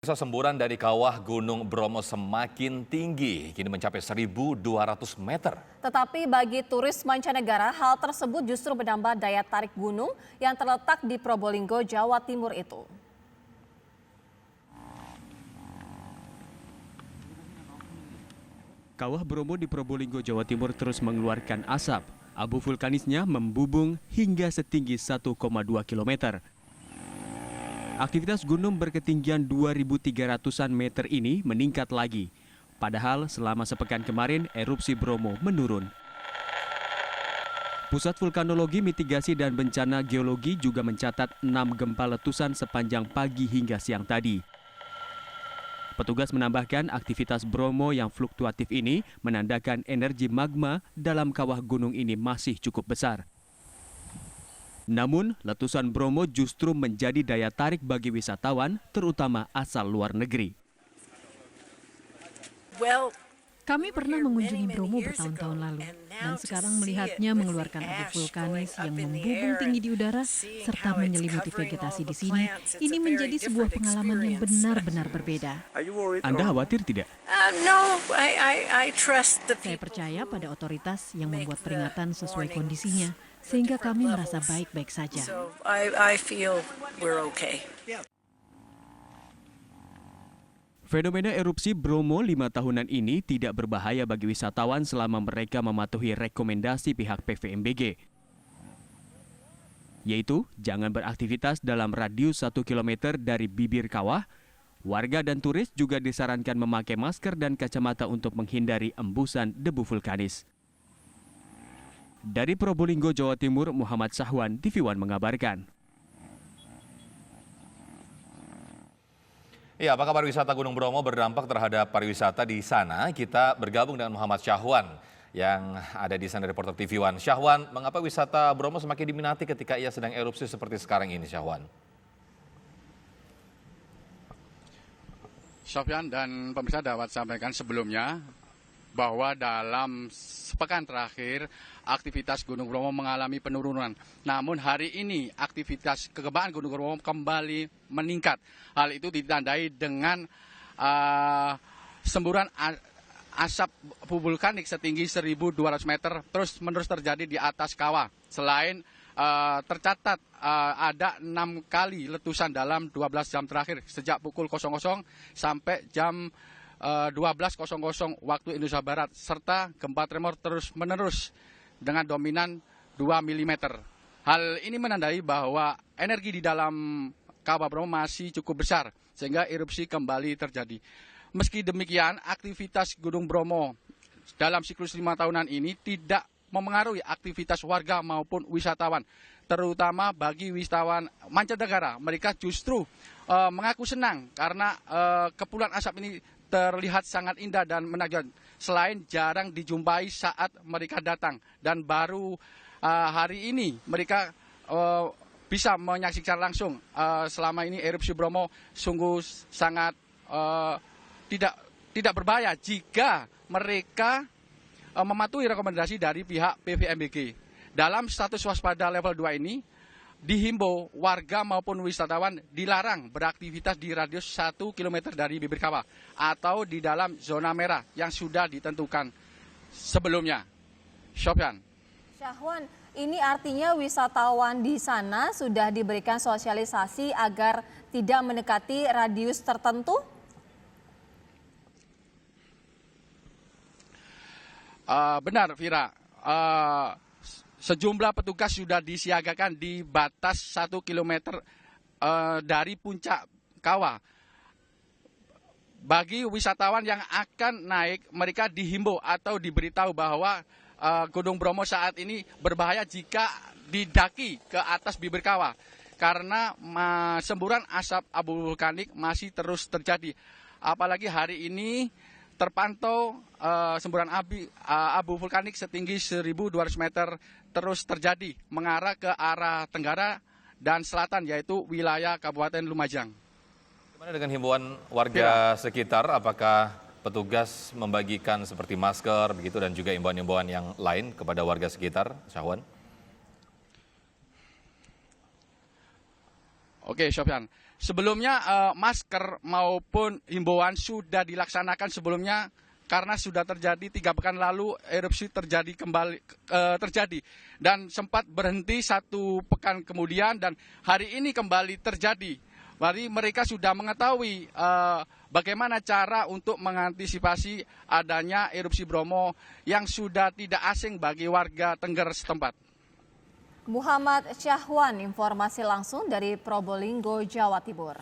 Semburan dari kawah Gunung Bromo semakin tinggi, kini mencapai 1.200 meter. Tetapi bagi turis mancanegara, hal tersebut justru menambah daya tarik gunung yang terletak di Probolinggo, Jawa Timur itu. Kawah Bromo di Probolinggo, Jawa Timur terus mengeluarkan asap. Abu vulkanisnya membubung hingga setinggi 1,2 km. Aktivitas gunung berketinggian 2.300-an meter ini meningkat lagi. Padahal selama sepekan kemarin erupsi Bromo menurun. Pusat Vulkanologi, Mitigasi, dan Bencana Geologi juga mencatat 6 gempa letusan sepanjang pagi hingga siang tadi. Petugas menambahkan aktivitas Bromo yang fluktuatif ini menandakan energi magma dalam kawah gunung ini masih cukup besar. Namun, letusan Bromo justru menjadi daya tarik bagi wisatawan, terutama asal luar negeri. Kami pernah mengunjungi Bromo bertahun-tahun lalu, dan sekarang melihatnya mengeluarkan abu vulkanis yang membubung tinggi di udara, serta menyelimuti vegetasi di sini, ini menjadi sebuah pengalaman yang benar-benar berbeda. Anda khawatir tidak? Saya percaya pada otoritas yang membuat peringatan sesuai kondisinya, sehingga kami merasa baik-baik saja. Fenomena erupsi Bromo 5 tahunan ini tidak berbahaya bagi wisatawan selama mereka mematuhi rekomendasi pihak PVMBG. Yaitu, jangan beraktivitas dalam radius 1 km dari bibir kawah. Warga dan turis juga disarankan memakai masker dan kacamata untuk menghindari embusan debu vulkanis. Dari Probolinggo, Jawa Timur, Muhammad Sahwan, TV One mengabarkan. Ya, apakah pariwisata Gunung Bromo berdampak terhadap pariwisata di sana? Kita bergabung dengan Muhammad Syahwan yang ada di sana, reporter TV One. Syahwan, mengapa wisata Bromo semakin diminati ketika ia sedang erupsi seperti sekarang ini, Syahwan? Sofyan dan pemirsa dapat sampaikan sebelumnya bahwa dalam sepekan terakhir aktivitas Gunung Bromo mengalami penurunan. Namun hari ini aktivitas kegempaan Gunung Bromo kembali meningkat. Hal itu ditandai dengan semburan asap vulkanik setinggi 1.200 meter terus-menerus terjadi di atas kawah. Selain tercatat ada 6 kali letusan dalam 12 jam terakhir sejak pukul 00 sampai jam 12.00 waktu Indonesia Barat, serta gempa tremor terus-menerus dengan dominan 2 mm. Hal ini menandai bahwa energi di dalam kawah Bromo masih cukup besar, sehingga erupsi kembali terjadi. Meski demikian, aktivitas Gunung Bromo dalam siklus 5 tahunan ini tidak memengaruhi aktivitas warga maupun wisatawan, terutama bagi wisatawan mancanegara. Mereka justru mengaku senang karena kepulan asap ini terlihat sangat indah dan menakjubkan. Selain jarang dijumpai saat mereka datang, dan baru hari ini mereka bisa menyaksikan langsung. Selama ini erupsi Bromo sungguh sangat tidak berbahaya jika mereka mematuhi rekomendasi dari pihak PVMBG. Dalam status waspada level 2 ini, dihimbau warga maupun wisatawan dilarang beraktivitas di radius 1 km dari bibir kawah atau di dalam zona merah yang sudah ditentukan sebelumnya. Sofyan. Syahwan, ini artinya wisatawan di sana sudah diberikan sosialisasi agar tidak mendekati radius tertentu? Benar, Vira. Sejumlah petugas sudah disiagakan di batas 1 km dari puncak kawah. Bagi wisatawan yang akan naik, mereka dihimbau atau diberitahu bahwa Gunung Bromo saat ini berbahaya jika didaki ke atas bibir kawah, karena semburan asap abu vulkanik masih terus terjadi. Apalagi hari ini terpantau semburan abu vulkanik setinggi 1.200 meter terus terjadi mengarah ke arah tenggara dan selatan, yaitu wilayah Kabupaten Lumajang. Bagaimana dengan himbauan warga sekitar? Apakah petugas membagikan seperti masker begitu dan juga himbauan-himbauan yang lain kepada warga sekitar, Syahwan? Oke, Sofyan. Sebelumnya masker maupun himbauan sudah dilaksanakan sebelumnya karena sudah terjadi 3 pekan lalu erupsi terjadi dan sempat berhenti 1 pekan kemudian dan hari ini kembali terjadi. Jadi mereka sudah mengetahui bagaimana cara untuk mengantisipasi adanya erupsi Bromo yang sudah tidak asing bagi warga Tengger setempat. Muhammad Syahwan, informasi langsung dari Probolinggo, Jawa Timur.